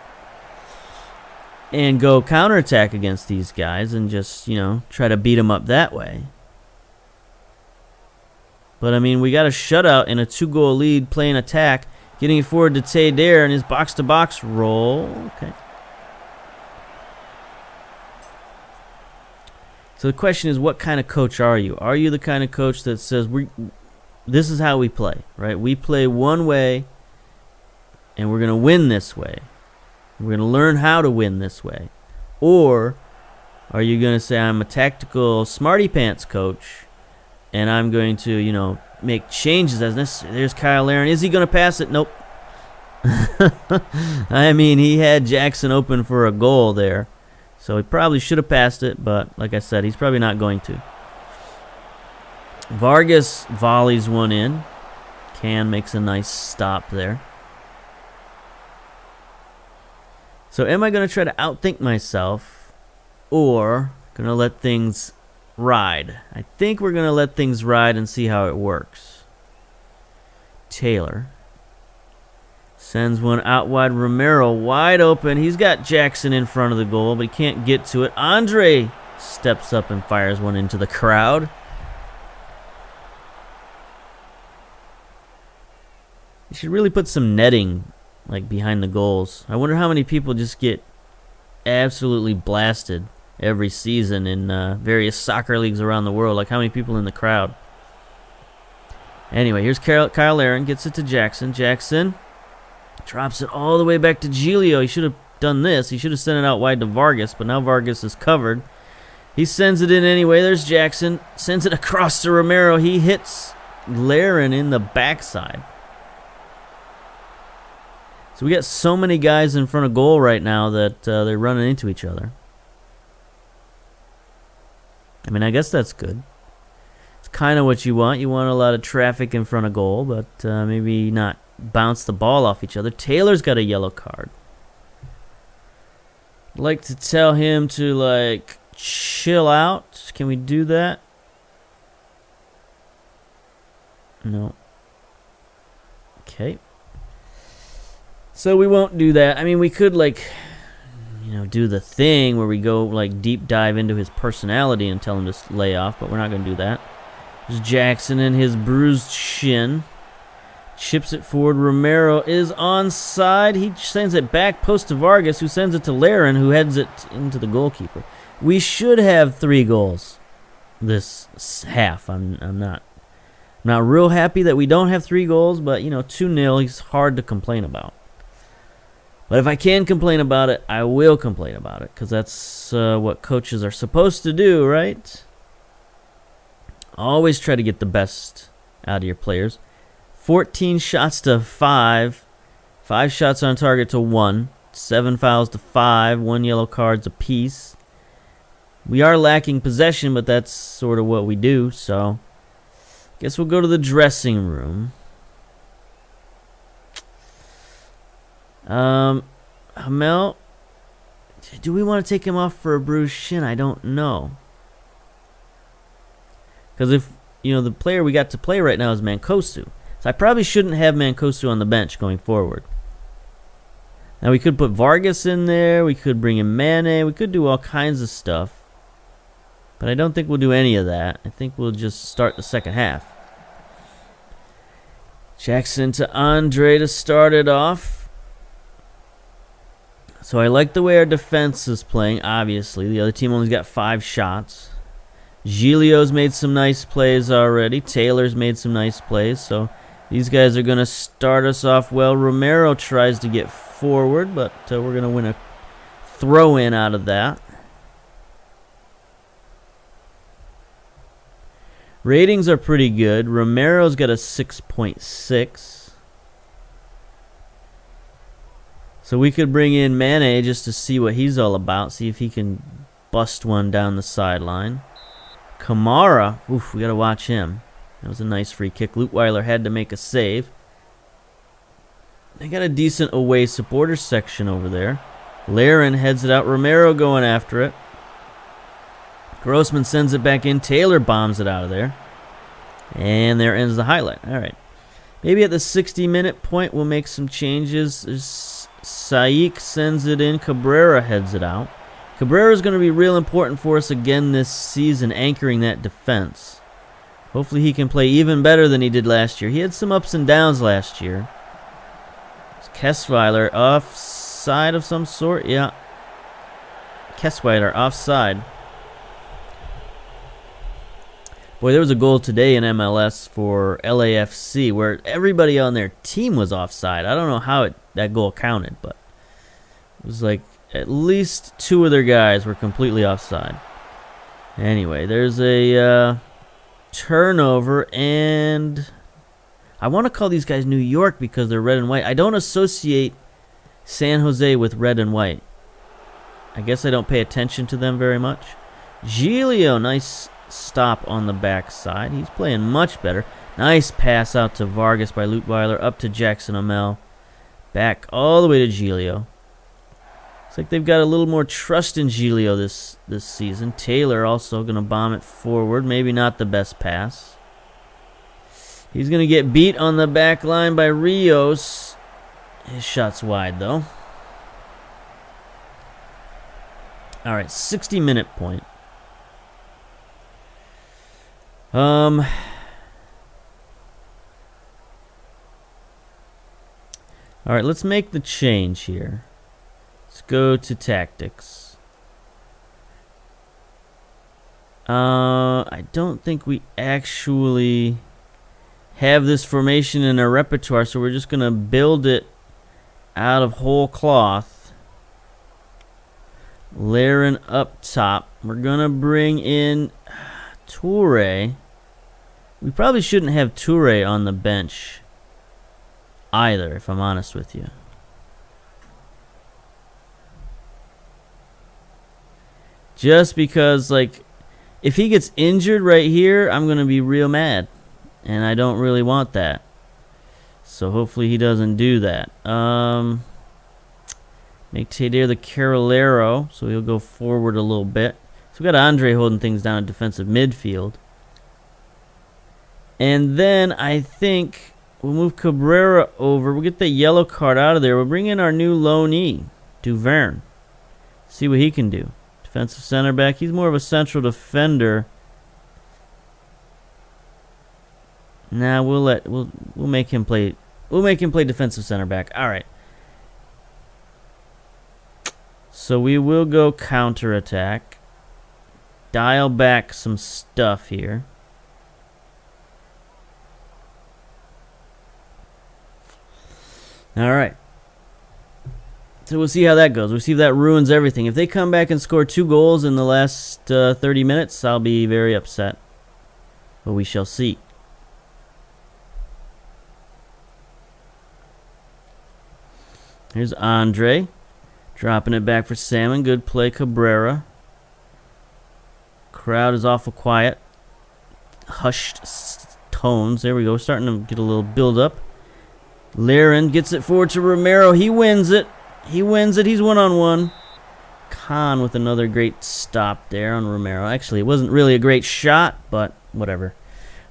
And go counterattack against these guys and just, you know, try to beat them up that way. But, I mean, we got a shutout in a 2-goal lead, playing attack, getting it forward to Tadair in his box-to-box roll. Okay. So the question is, what kind of coach are you? Are you the kind of coach that says, this is how we play, right? We play one way, and we're going to win this way. We're going to learn how to win this way. Or are you going to say, I'm a tactical smarty-pants coach, and I'm going to, you know, make changes as necessary. There's Kyle Larin. Is he going to pass it? Nope. I mean, he had Jackson open for a goal there. So he probably should have passed it, but like I said, he's probably not going to. Vargas volleys one in. Can makes a nice stop there. So am I going to try to outthink myself or going to let things ride? I think we're going to let things ride and see how it works. Taylor sends one out wide. Romero wide open. He's got Jackson in front of the goal, but he can't get to it. Andre steps up and fires one into the crowd. You should really put some netting like behind the goals. I wonder how many people just get absolutely blasted every season in various soccer leagues around the world. Like how many people in the crowd. Anyway, here's Kyle Aaron. Gets it to Jackson. Jackson drops it all the way back to Giglio. He should have done this. He should have sent it out wide to Vargas, but now Vargas is covered. He sends it in anyway. There's Jackson. Sends it across to Romero. He hits Laren in the backside. So we got so many guys in front of goal right now that they're running into each other. I mean, I guess that's good. It's kind of what you want. You want a lot of traffic in front of goal, but maybe not bounce the ball off each other. Taylor's got a yellow card. I'd like to tell him to, like, chill out. Can we do that? No. Okay. So we won't do that. I mean, we could, like, do the thing where we go, like, deep dive into his personality and tell him to lay off, but we're not going to do that. There's Jackson and his bruised shin. Chips it forward. Romero is onside. He sends it back post to Vargas, who sends it to Laren, who heads it into the goalkeeper. We should have 3 goals this half. I'm not real happy that we don't have 3 goals, but 2-0 is hard to complain about. But if I can complain about it, I will complain about it, because that's what coaches are supposed to do, right? Always try to get the best out of your players. 14 shots to 5. 5 shots on target to 1. 7 fouls to 5. 1 yellow cards apiece. We are lacking possession, but that's sort of what we do, so guess we'll go to the dressing room. Hamel, do we want to take him off for a bruised shin? I don't know. Because if, the player we got to play right now is Mancosu. So I probably shouldn't have Mancosu on the bench going forward. Now we could put Vargas in there. We could bring in Mane. We could do all kinds of stuff. But I don't think we'll do any of that. I think we'll just start the second half. Jackson to Andre to start it off. So I like the way our defense is playing, obviously. The other team only got 5 shots. Giglio's made some nice plays already. Taylor's made some nice plays. So these guys are going to start us off well. Romero tries to get forward, but we're going to win a throw-in out of that. Ratings are pretty good. Romero's got a 6.6. So we could bring in Mane just to see what he's all about. See if he can bust one down the sideline. Kamara, oof, we got to watch him. That was a nice free kick. Lutweiler had to make a save. They got a decent away supporters section over there. Laren heads it out. Romero going after it. Grossman sends it back in. Taylor bombs it out of there. And there ends the highlight. All right. Maybe at the 60-minute point we'll make some changes. Saik sends it in. Cabrera heads it out. Cabrera is going to be real important for us again this season, anchoring that defense. Hopefully he can play even better than he did last year. He had some ups and downs last year. Kessweiler offside of some sort. Yeah. Kessweiler offside. Boy, there was a goal today in MLS for LAFC where everybody on their team was offside. I don't know how that goal counted, but it was like at least 2 of their guys were completely offside. Anyway, there's a turnover, and I want to call these guys New York because they're red and white. I don't associate San Jose with red and white. I guess I don't pay attention to them very much. Giglio, nice stop on the backside. He's playing much better. Nice pass out to Vargas by Lutweiler, up to Jackson Amell. Back all the way to Giglio. Looks like they've got a little more trust in Giglio this season. Taylor also going to bomb it forward. Maybe not the best pass. He's going to get beat on the back line by Rios. His shot's wide, though. All right, 60-minute point. All right, let's make the change here. Let's go to tactics. I don't think we actually have this formation in our repertoire, so we're just going to build it out of whole cloth. Larin up top. We're going to bring in Toure. We probably shouldn't have Toure on the bench either, if I'm honest with you. Just because, like, if he gets injured right here, I'm going to be real mad. And I don't really want that. So hopefully he doesn't do that. Make Tadeo the Carolero, so he'll go forward a little bit. So we got Andre holding things down in defensive midfield. And then I think we'll move Cabrera over. We'll get the yellow card out of there. We'll bring in our new loanee, Duverne. See what he can do. Defensive center back. He's more of a central defender. Nah, we'll make him play. We'll make him play defensive center back. All right. So we will go counterattack. Dial back some stuff here. All right. So we'll see how that goes. We'll see if that ruins everything. If they come back and score 2 goals in the last 30 minutes, I'll be very upset. But we shall see. Here's Andre. Dropping it back for Salmon. Good play, Cabrera. Crowd is awful quiet. Hushed tones. There we go. Starting to get a little build up. Larin gets it forward to Romero. He wins it. He wins it. He's one-on-one. Khan with another great stop there on Romero. Actually, it wasn't really a great shot, but whatever.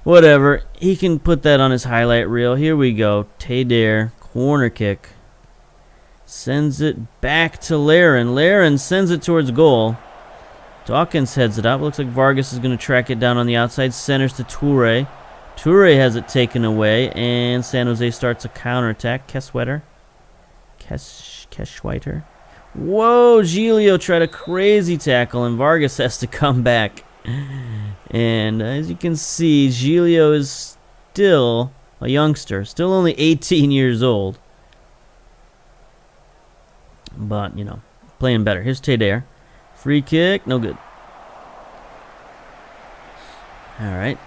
Whatever. He can put that on his highlight reel. Here we go. Tadeo. Corner kick. Sends it back to Larin. Larin sends it towards goal. Dawkins heads it up. Looks like Vargas is going to track it down on the outside. Centers to Toure. Toure has it taken away, and San Jose starts a counterattack. Kesswetter. Whoa, Giglio tried a crazy tackle, and Vargas has to come back. And as you can see, Giglio is still a youngster. Still only 18 years old. But, you know, playing better. Here's Tadeo. Free kick. No good. All right.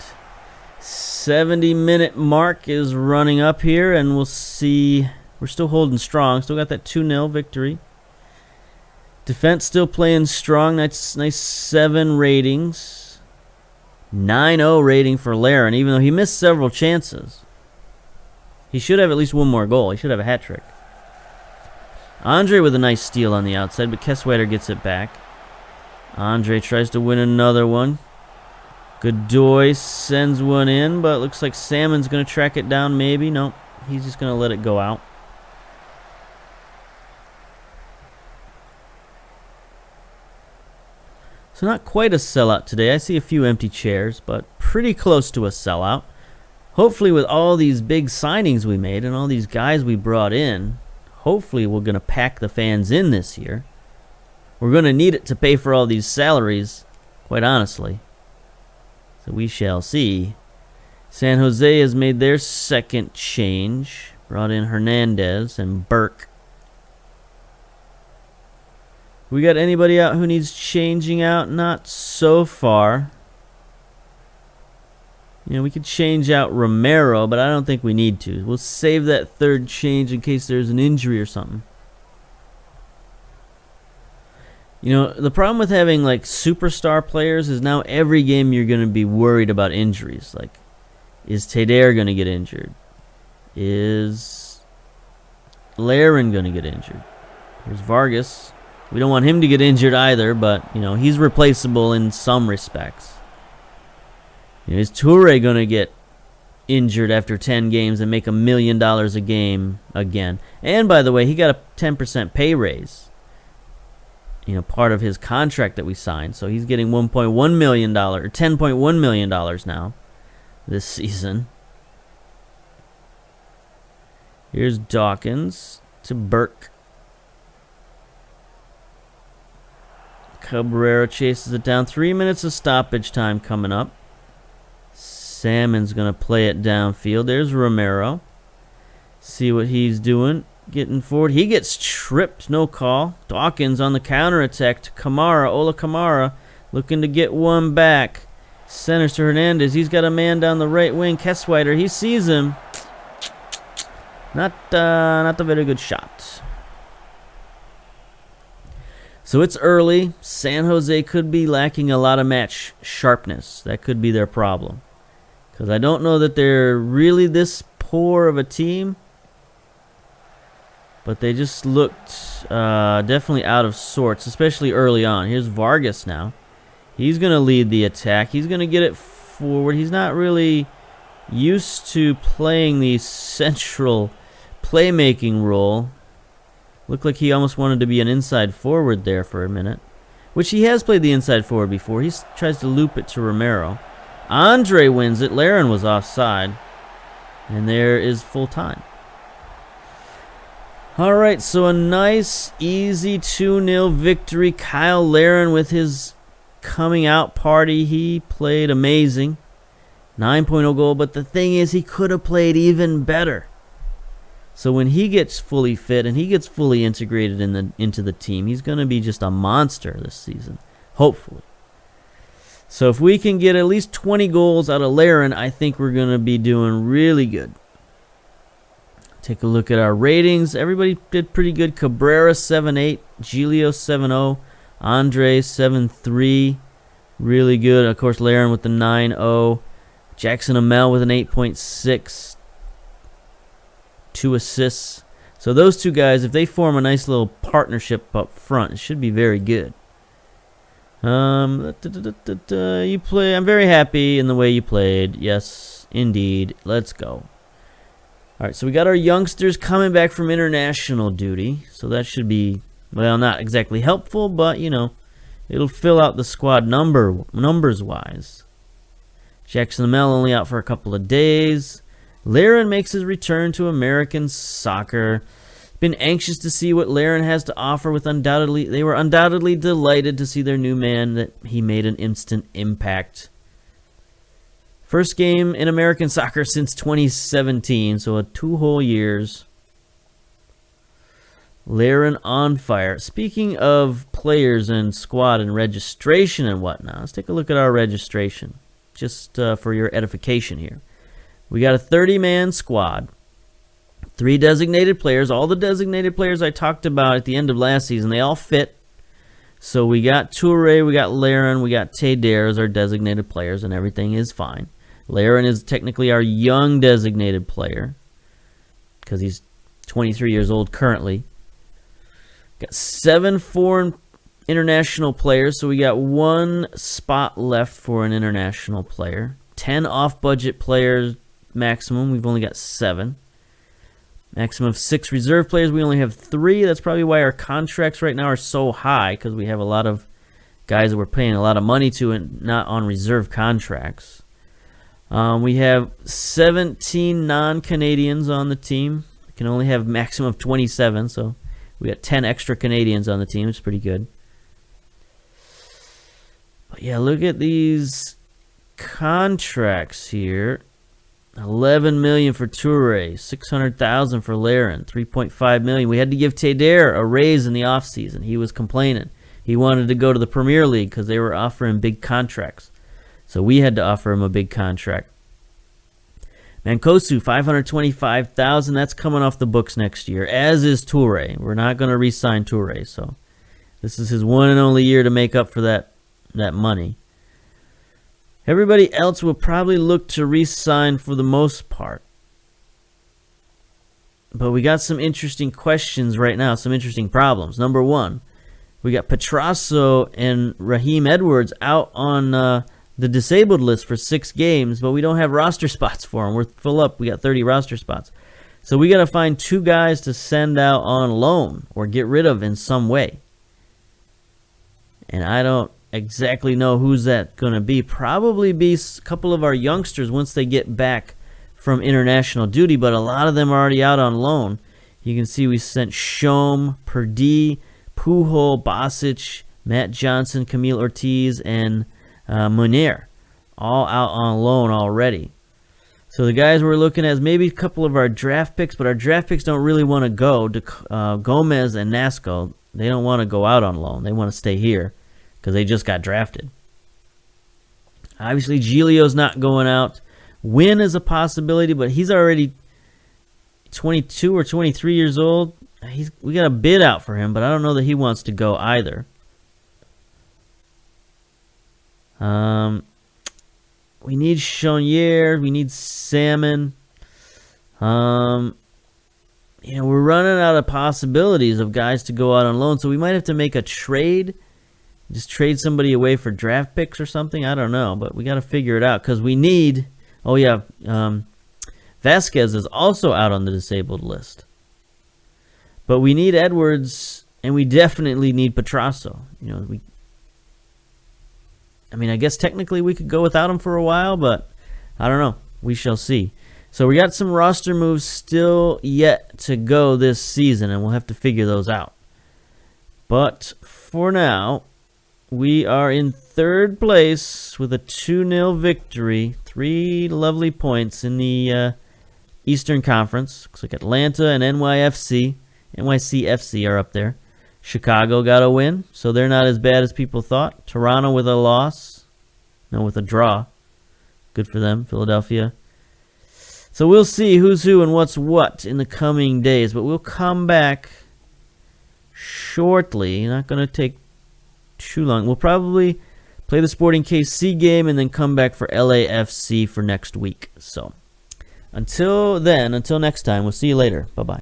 70-minute mark is running up here, and we'll see. We're still holding strong. Still got that 2-0 victory. Defense still playing strong. Nice 7 ratings. 9-0 rating for Larin, even though he missed several chances. He should have at least one more goal. He should have a hat trick. Andre with a nice steal on the outside, but Kesswetter gets it back. Andre tries to win another one. Godoy sends one in, but looks like Salmon's going to track it down maybe. No, he's just going to let it go out. So not quite a sellout today. I see a few empty chairs, but pretty close to a sellout. Hopefully with all these big signings we made and all these guys we brought in, hopefully we're going to pack the fans in this year. We're going to need it to pay for all these salaries, quite honestly. So we shall see. San Jose has made their second change. Brought in Hernandez and Burke. We got anybody out who needs changing out? Not so far. We could change out Romero, but I don't think we need to. We'll save that third change in case there's an injury or something. The problem with having like superstar players is now every game you're going to be worried about injuries. Like, is Tadeo going to get injured? Is Larin going to get injured? Here's Vargas. We don't want him to get injured either, but, he's replaceable in some respects. Is Toure going to get injured after 10 games and make $1 million a game again? And, by the way, he got a 10% pay raise. Part of his contract that we signed. So he's getting $1.1 million, or $10.1 million now this season. Here's Dawkins to Burke. Cabrera chases it down. 3 minutes of stoppage time coming up. Salmon's going to play it downfield. There's Romero. See what he's doing. Getting forward. He gets tripped. No call. Dawkins on the counterattack to Kamara. Ola Kamara looking to get one back. Centers to Hernandez. He's got a man down the right wing. Kesswider. He sees him. Not a very good shot. So it's early. San Jose could be lacking a lot of match sharpness. That could be their problem. Because I don't know that they're really this poor of a team. But they just looked definitely out of sorts, especially early on. Here's Vargas now. He's going to lead the attack. He's going to get it forward. He's not really used to playing the central playmaking role. Looked like he almost wanted to be an inside forward there for a minute, which he has played the inside forward before. He tries to loop it to Romero. Andre wins it. Larin was offside. And there is full time. All right, so a nice, easy 2-0 victory. Kyle Larin with his coming out party. He played amazing. 9.0 goal, but the thing is he could have played even better. So when he gets fully fit and he gets fully integrated into the team, he's going to be just a monster this season, hopefully. So if we can get at least 20 goals out of Larin, I think we're going to be doing really good. Take a look at our ratings. Everybody did pretty good. Cabrera 7.8, Giglio 7.0, Andre 7.3, really good. Of course, Larin with the 9.0, Jackson Amell with an 8.6, 2 assists. So those two guys, if they form a nice little partnership up front, it should be very good. You play. I'm very happy in the way you played. Yes, indeed. Let's go. All right, so we got our youngsters coming back from international duty. So that should be, well, not exactly helpful, but, it'll fill out the squad numbers-wise. Jackson Amell only out for a couple of days. Larin makes his return to American soccer. Been anxious to see what Larin has to offer. They were undoubtedly delighted to see their new man, that he made an instant impact. First game in American soccer since 2017, so 2 whole years. Larin on fire. Speaking of players and squad and registration and whatnot, let's take a look at our registration, just for your edification here. We got a 30-man squad, 3 designated players. All the designated players I talked about at the end of last season, they all fit. So we got Toure, we got Larin, we got Tadeo as our designated players, and everything is fine. Larin is technically our young designated player because he's 23 years old currently. Got 7 foreign international players, so we got 1 spot left for an international player. 10 off-budget players maximum. We've only got 7. Maximum of 6 reserve players. We only have 3. That's probably why our contracts right now are so high, because we have a lot of guys that we're paying a lot of money to and not on reserve contracts. We have 17 non-Canadians on the team. We can only have maximum of 27, so we got 10 extra Canadians on the team. It's pretty good. But yeah, look at these contracts here. $11 million for Toure, $600,000 for Larin, $3.5 million. We had to give Tadeo a raise in the offseason. He was complaining. He wanted to go to the Premier League because they were offering big contracts. So we had to offer him a big contract. Mancosu, $525,000. That's coming off the books next year, as is Toure. We're not going to re-sign Toure, so this is his one and only year to make up for that money. Everybody else will probably look to re-sign for the most part. But we got some interesting questions right now, some interesting problems. Number one, we got Petrasso and Raheem Edwards out on the disabled list for 6 games, but we don't have roster spots for them. We're full up. We got 30 roster spots. So we got to find 2 guys to send out on loan or get rid of in some way. And I don't exactly know who's that going to be. Probably be a couple of our youngsters once they get back from international duty, but a lot of them are already out on loan. You can see we sent Shom, Perdue, Pujol, Bosic, Matt Johnson, Camille Ortiz, and Munir, all out on loan already. So the guys we're looking at is maybe a couple of our draft picks, but our draft picks don't really want to go. Gomez and Nasco, they don't want to go out on loan. They want to stay here because they just got drafted. Obviously, Giglio's not going out. Wynn is a possibility, but he's already 22 or 23 years old. We got a bid out for him, but I don't know that he wants to go either. We need Chonier. We need Salmon. We're running out of possibilities of guys to go out on loan, so we might have to make a trade. Just trade somebody away for draft picks or something. I don't know, but we got to figure it out because we need. Oh yeah, Vasquez is also out on the disabled list. But we need Edwards, and we definitely need Petrasso. I guess technically we could go without him for a while, but I don't know. We shall see. So we got some roster moves still yet to go this season, and we'll have to figure those out. But for now, we are in 3rd place with a 2-0 victory. 3 lovely points in the Eastern Conference. Looks like Atlanta and NYCFC are up there. Chicago got a win, so they're not as bad as people thought. Toronto with a loss. No, with a draw. Good for them. Philadelphia. So we'll see who's who and what's what in the coming days. But we'll come back shortly. Not going to take too long. We'll probably play the Sporting KC game and then come back for LAFC for next week. So until then, until next time, we'll see you later. Bye-bye.